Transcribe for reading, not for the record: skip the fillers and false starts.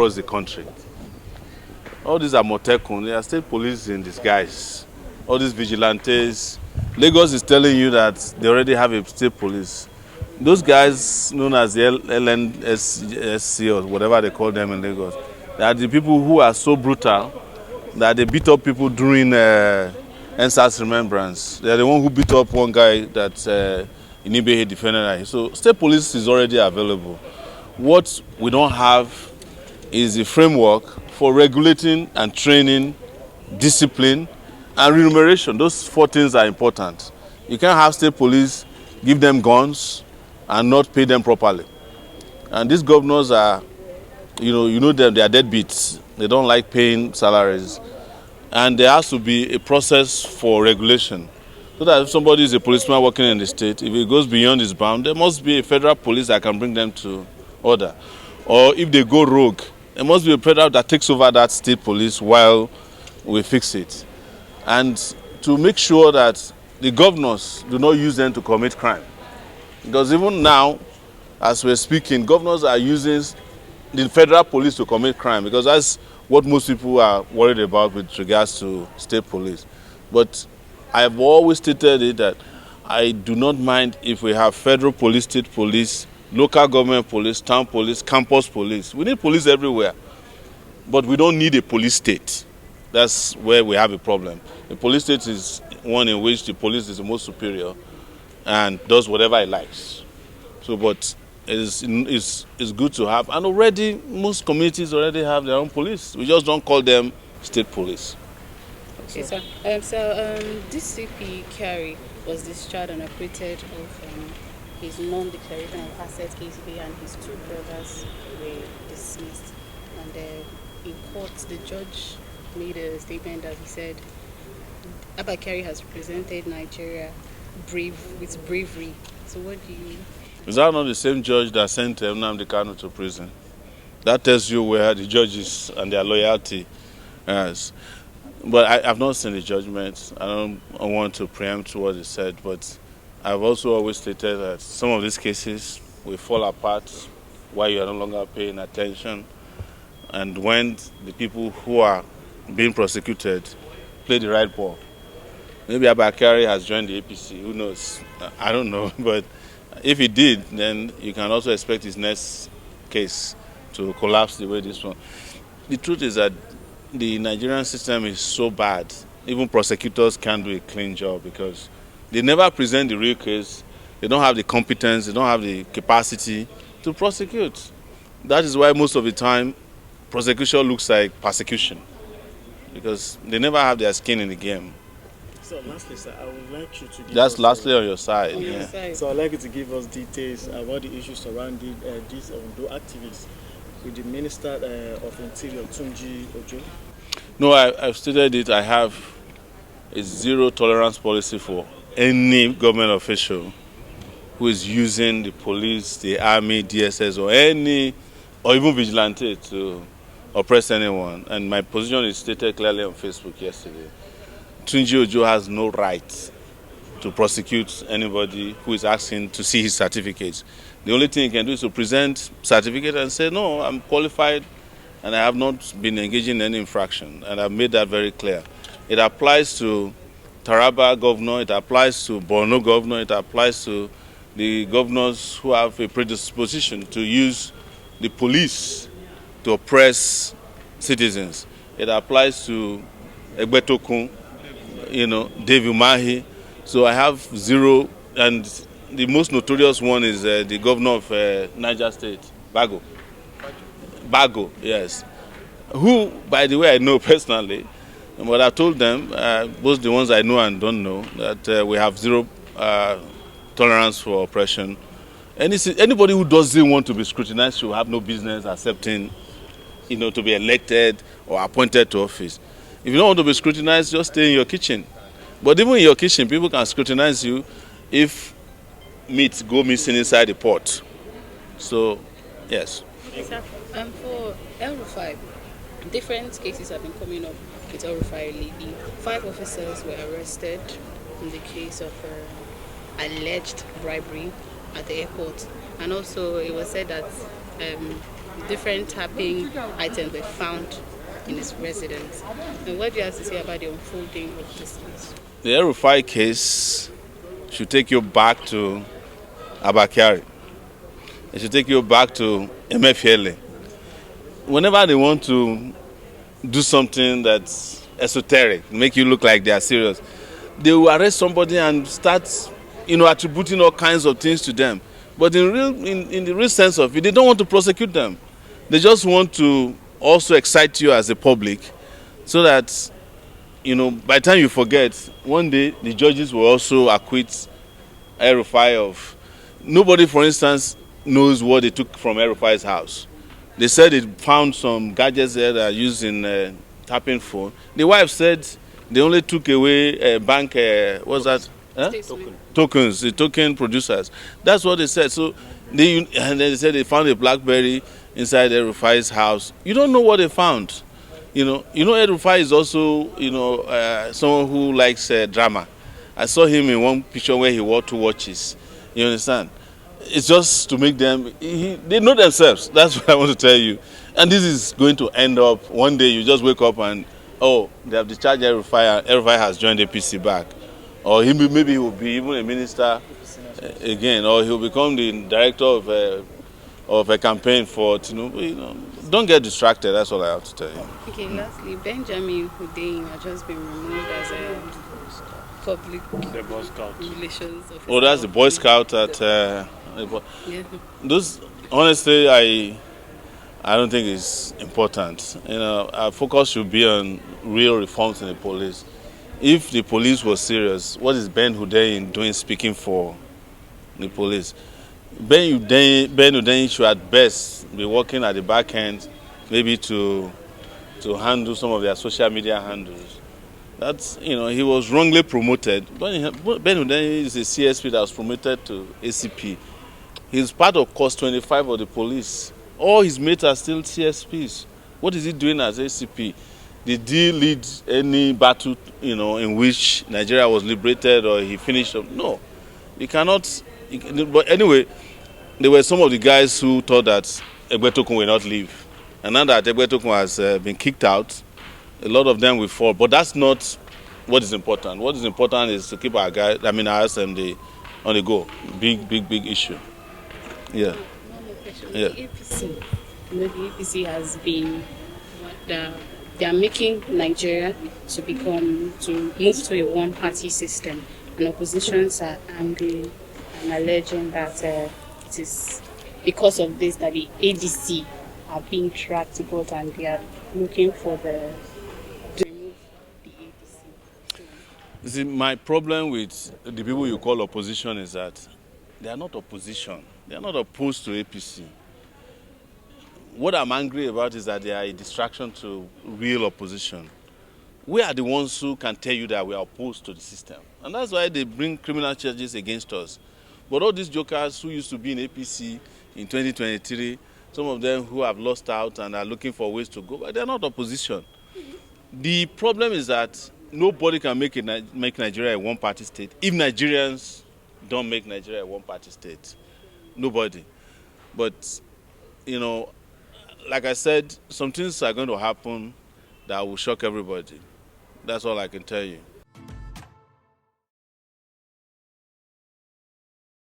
across the country. All these are Motekun, they are state police in disguise. All these vigilantes. Lagos is telling you that they already have a state police. Those guys known as the LNSC or whatever they call them in Lagos, they are the people who are so brutal that they beat up people during NSAS remembrance. They are the one who beat up one guy that Inibehe defended. So state police is already available. What we don't have is a framework for regulating and training, discipline, and remuneration. Those 4 things are important. You can't have state police, give them guns, and not pay them properly. And these governors are, you know them, they are deadbeats. They don't like paying salaries. And there has to be a process for regulation. So that if somebody is a policeman working in the state, if it goes beyond his bound, there must be a federal police that can bring them to order. Or if they go rogue, there must be a federal that takes over that state police while we fix it. And to make sure that the governors do not use them to commit crime. Because even now, as we're speaking, governors are using the federal police to commit crime, because that's what most people are worried about with regards to state police. But I've always stated it that I do not mind if we have federal police, state police, local government police, town police, campus police. We need police everywhere. But we don't need a police state. That's where we have a problem. A police state is one in which the police is the most superior and does whatever it likes. So, but it's good to have. And already, most communities already have their own police. We just don't call them state police. Okay, sir. This CP Kyari was discharged and acquitted of his non-declaration of assets case, and his 2 brothers were dismissed. And in court, the judge made a statement that he said Abba Kyari has represented Nigeria with bravery. So what do you... Is that not the same judge that sent Nnamdi Kanu to prison? That tells you where the judges and their loyalty is. But I've not seen the judgment. I don't want to preempt what he said, but I've also always stated that some of these cases will fall apart while you are no longer paying attention. And when the people who are being prosecuted play the right ball. Maybe Abba Kyari has joined the APC, who knows? I don't know, but if he did, then you can also expect his next case to collapse the way this one. The truth is that the Nigerian system is so bad, even prosecutors can't do a clean job because they never present the real case, they don't have the competence, they don't have the capacity to prosecute. That is why most of the time, prosecution looks like persecution because they never have their skin in the game. So lastly, sir, I would like you to give That's us lastly on your side. On your side. So I'd like you to give us details about the issues surrounding these activists with the Minister of Interior, Tunji Ojo. No, I've stated it. I have a zero tolerance policy for any government official who is using the police, the army, DSS, or even vigilante to oppress anyone. And my position is stated clearly on Facebook yesterday. Tunji Ojo has no right to prosecute anybody who is asking to see his certificates. The only thing he can do is to present certificate and say, no, I'm qualified and I have not been engaging in any infraction. And I've made that very clear. It applies to Taraba governor, it applies to Borno governor, it applies to the governors who have a predisposition to use the police to oppress citizens. It applies to Egbetokun, David Mahi. So I have zero, and the most notorious one is the governor of Niger State, Bago, yes. Who, by the way, I know personally, but I told them, both the ones I know and don't know, that we have zero tolerance for oppression. Anybody who doesn't want to be scrutinized should have no business accepting, to be elected or appointed to office. If you don't want to be scrutinized, just stay in your kitchen. But even in your kitchen, people can scrutinize you if meat go missing inside the pot. So, yes. For El-Rufai, different cases have been coming up with El-Rufai lately. 5 officers were arrested in the case of alleged bribery at the airport. And also it was said that different tapping items were found in his residence. And what do you have to say about the unfolding of this case? The El-Rufai case should take you back to Abba Kyari. It should take you back to Emefiele. Whenever they want to do something that's esoteric, make you look like they are serious, they will arrest somebody and start, attributing all kinds of things to them. But in the real sense of it, they don't want to prosecute them. They just want to also excite you as a public, so that, by the time you forget, one day the judges will also acquit El-Rufai of. Nobody, for instance, knows what they took from El-Rufai's house. They said they found some gadgets there that are used in tapping phone. The wife said they only took away bank, what's that? Huh? Tokens, the token producers. That's what they said. So and then they said they found a BlackBerry inside El-Rufai's house. You don't know what they found. El-Rufai is also, someone who likes drama. I saw him in one picture where he wore 2 watches. You understand? It's just to make them, they know themselves. That's what I want to tell you. And this is going to end up, one day you just wake up and, they have discharged El-Rufai, and El-Rufai has joined APC back. Or maybe he will be even a minister again, or he will become the director of a campaign for Tinubu. Don't get distracted, that's all I have to tell you. Okay, lastly, Benjamin Hundeyin has just been removed as a public relations officer. Oh, that's the Boy Scout at... Yeah. Those, honestly, I don't think it's important. Our focus should be on real reforms in the police. If the police was serious, what is Ben Hundeyin doing speaking for the police? Ben Hundeyin should at best be working at the back end, maybe to handle some of their social media handles. That's, he was wrongly promoted. Ben Hundeyin is a CSP that was promoted to ACP. He's part of Course 25 of the police. All his mates are still CSPs. What is he doing as ACP? Did he lead any battle, in which Nigeria was liberated, or he finished up? No, he cannot. But anyway, there were some of the guys who thought that Egbetokun will not leave. And now that Egbetokun has been kicked out, a lot of them will fall. But that's not what is important. What is important is to keep our guys, our SMD on the go. Big issue. Yeah. Yeah. The APC, the APC has been they are making Nigeria to move to a one-party system, and oppositions are angry and alleging that it is because of this that the ADC are being tracked to court, and they are looking for to remove the ADC. You see, my problem with the people you call opposition is that they are not opposition. They are not opposed to APC. What I'm angry about is that they are a distraction to real opposition. We are the ones who can tell you that we are opposed to the system. And that's why they bring criminal charges against us. But all these jokers who used to be in APC in 2023, some of them who have lost out and are looking for ways to go, but they're not opposition. The problem is that nobody can make Nigeria a one-party state if Nigerians don't make Nigeria a one-party state. Nobody. But, like I said, some things are going to happen that will shock everybody. That's all I can tell you.